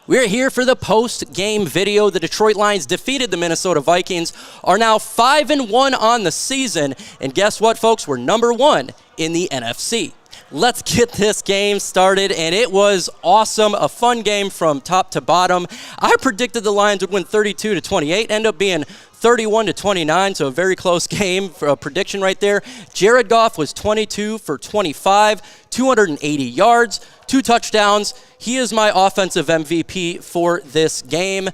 We're here for the post-game video. The Detroit Lions defeated the Minnesota Vikings, are now 5-1 on the season, and guess what, folks? We're number 1 in the NFC. Let's get this game started, and it was awesome, a fun game from top to bottom. I predicted the Lions would win 32-28, end up being 31-29, so a very close game for a prediction right there. Jared Goff was 22 for 25, 280 yards, 2 touchdowns. He is my offensive MVP for this game.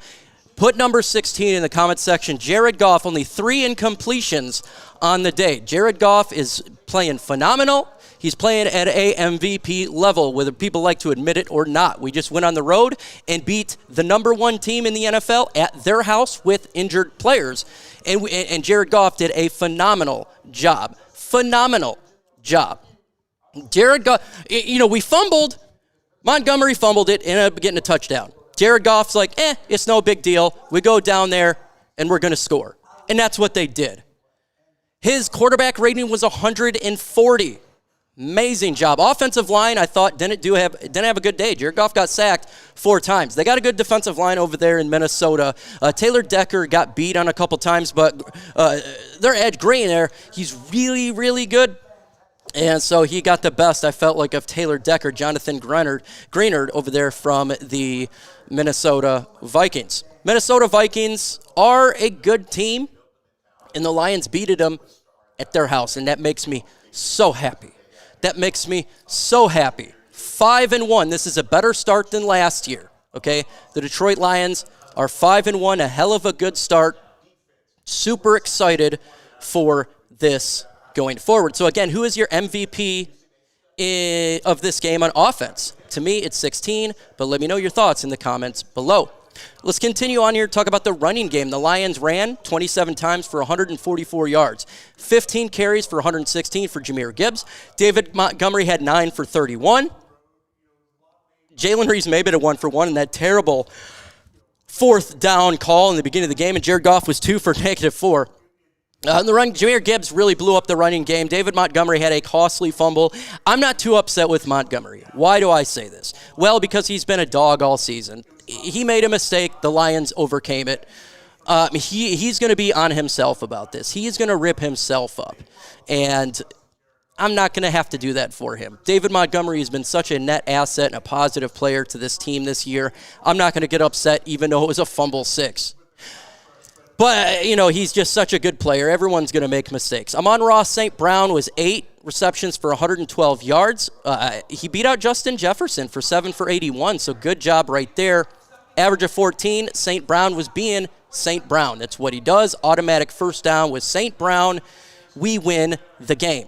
Put number 16 in the comment section. Jared Goff, only 3 incompletions on the day. Jared Goff is playing phenomenal. He's playing at a MVP level, whether people like to admit it or not. We just went on the road and beat the number 1 team in the NFL at their house with injured players. And Jared Goff did a phenomenal job. Phenomenal job. Jared Goff, we fumbled. Montgomery fumbled it, ended up getting a touchdown. Jared Goff's like, it's no big deal. We go down there, and we're going to score. And that's what they did. His quarterback rating was 140. Amazing job. Offensive line, I thought, didn't have a good day. Jared Goff got sacked 4 times. They got a good defensive line over there in Minnesota. Taylor Decker got beat on a couple times, but their edge Green there, he's really, really good. And so he got the best, I felt like, of Taylor Decker, Jonathan Greenard over there from the Minnesota Vikings. Minnesota Vikings are a good team, and the Lions beat them at their house, and that makes me so happy. That makes me so happy. 5-1. This is a better start than last year, okay? The Detroit Lions are 5-1, a hell of a good start. Super excited for this going forward. So, again, who is your MVP of this game on offense? To me, it's 16, but let me know your thoughts in the comments below. Let's continue on here to talk about the running game. The Lions ran 27 times for 144 yards. 15 carries for 116 for Jahmyr Gibbs. David Montgomery had 9 for 31. Jalen Reeves maybe had a 1 for 1 in that terrible 4th down call in the beginning of the game, and Jared Goff was 2 for -4. On the run, Jahmyr Gibbs really blew up the running game. David Montgomery had a costly fumble. I'm not too upset with Montgomery. Why do I say this? Well, because he's been a dog all season. He made a mistake. The Lions overcame it. He's going to be on himself about this. He's going to rip himself up. And I'm not going to have to do that for him. David Montgomery has been such a net asset and a positive player to this team this year. I'm not going to get upset even though it was a fumble 6. But, he's just such a good player. Everyone's going to make mistakes. Amon-Ra St. Brown was 8 receptions for 112 yards. He beat out Justin Jefferson for 7 for 81, so good job right there. Average of 14. St. Brown was being St. Brown. That's what he does. Automatic first down with St. Brown. We win the game.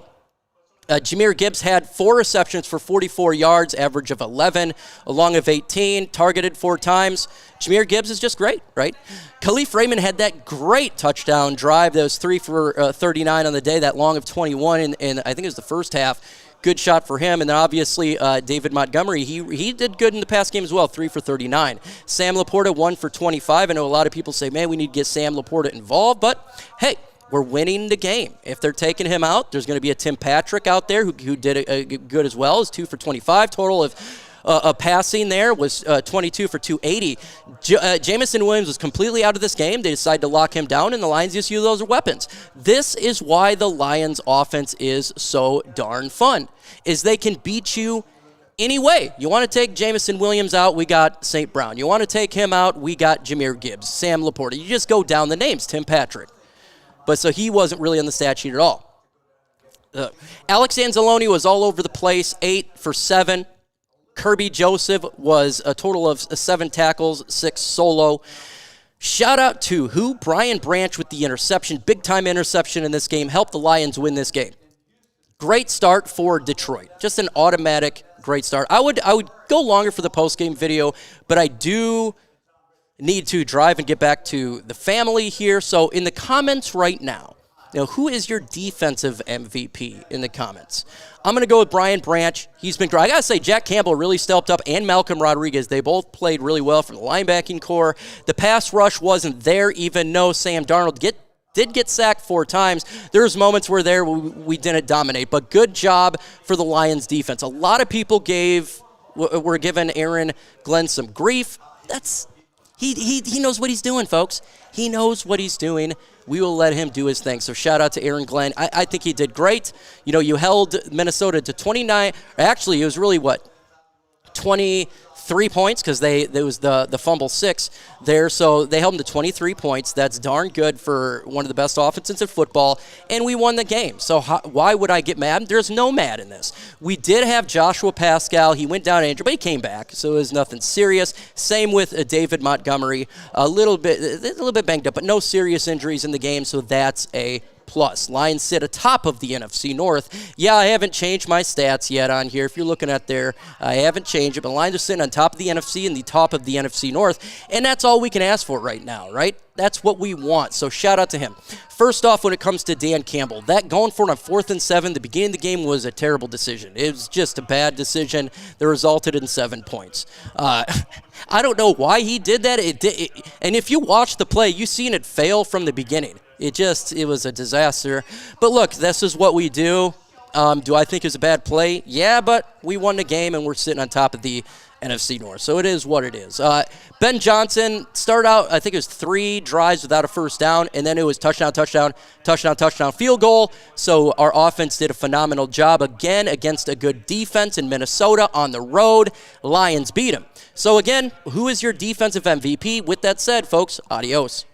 Jahmyr Gibbs had 4 receptions for 44 yards, average of 11, a long of 18, targeted 4 times. Jahmyr Gibbs is just great, right? Khalif Raymond had that great touchdown drive that was 3 for 39 on the day, that long of 21, and I think it was the first half. Good shot for him. And then obviously David Montgomery, he did good in the pass game as well, 3 for 39. Sam Laporta, 1 for 25. I know a lot of people say, man, we need to get Sam Laporta involved, but hey, we're winning the game. If they're taking him out, there's going to be a Tim Patrick out there who did good as well. Is 2 for 25. Total of passing there was 22 for 280. Jamison Williams was completely out of this game. They decided to lock him down, and the Lions just use those as weapons. This is why the Lions' offense is so darn fun, is they can beat you any way. You want to take Jamison Williams out, we got St. Brown. You want to take him out, we got Jahmyr Gibbs, Sam Laporta. You just go down the names, Tim Patrick. But so he wasn't really on the stat sheet at all. Alex Anzalone was all over the place, 8 for 7. Kirby Joseph was a total of 7 tackles, 6 solo. Shout out to who? Brian Branch with the interception. Big-time interception in this game. Helped the Lions win this game. Great start for Detroit. Just an automatic great start. I would go longer for the post-game video, but I do need to drive and get back to the family here. So in the comments right now, who is your defensive MVP in the comments? I'm going to go with Brian Branch. He's been great. I got to say, Jack Campbell really stepped up, and Malcolm Rodriguez. They both played really well from the linebacking core. The pass rush wasn't there, even though Sam Darnold did get sacked 4 times. There's moments where we didn't dominate, but good job for the Lions defense. A lot of people were giving Aaron Glenn some grief. he knows what he's doing, folks. He knows what he's doing. We will let him do his thing. So shout out to Aaron Glenn. I think he did great. You know, you held Minnesota to 29. Actually, it was really 23 points because there was the fumble 6 there. So they held them to 23 points. That's darn good for one of the best offenses in football. And we won the game. So why would I get mad? There's no mad in this. We did have Joshua Pascal. He went down injured, but he came back. So it was nothing serious. Same with David Montgomery. A little bit banged up, but no serious injuries in the game. So that's a plus. Lions sit atop of the NFC North. Yeah, I haven't changed my stats yet on here. If you're looking at there, I haven't changed it, but Lions are sitting on top of the NFC and the top of the NFC North, and that's all we can ask for right now, right? That's what we want, so shout out to him. First off, when it comes to Dan Campbell, that going for it on 4th and 7, the beginning of the game was a terrible decision. It was just a bad decision that resulted in 7 points. I don't know why he did that. And if you watch the play, you've seen it fail from the beginning. It was a disaster. But look, this is what we do. Do I think it was a bad play? Yeah, but we won the game, and we're sitting on top of the NFC North. So it is what it is. Ben Johnson started out, I think it was 3 drives without a first down, and then it was touchdown, field goal. So our offense did a phenomenal job again against a good defense in Minnesota on the road. Lions beat him. So again, who is your defensive MVP? With that said, folks, adios.